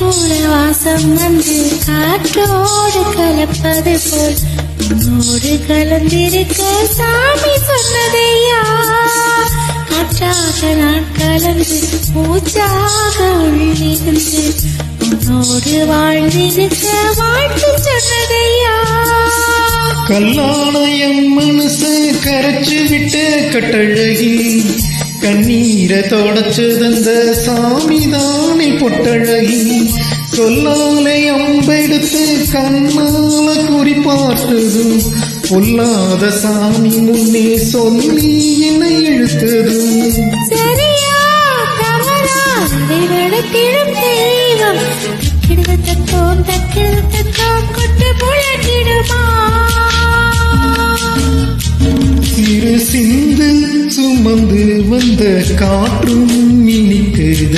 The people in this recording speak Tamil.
கூட வாசம் வந்து காற்றோடு கலப்பது போல் உன்னோடு கலந்திருக்க சாமி சொன்னதையா. காற்றாக நான் கலந்து மூச்சாக உள்ளிருந்து உன்னோடு வாழ்ந்திருக்க வாழ்த்து சொன்னதையா. கல்லாலயம் மனசு கரைச்சு விட்ட கட்டழகி கண்ணீரை தொடச்சதந்த சாமிதானே பொட்டழகி. சொல்லாலை அம்பெடுத்து கண்ணால குறிப்பாற்றதும் பொல்லாத சாமி முன்னே சொல்லி என்னை இழுத்தது. சரியா தவறா நடத்திடும் தெய்வம் தக்கிடுவத்தோம் கொட்டு புழங்கிடுமா. சிறு சிந்து சுமந்து வந்த காற்றும் இனிக்குது.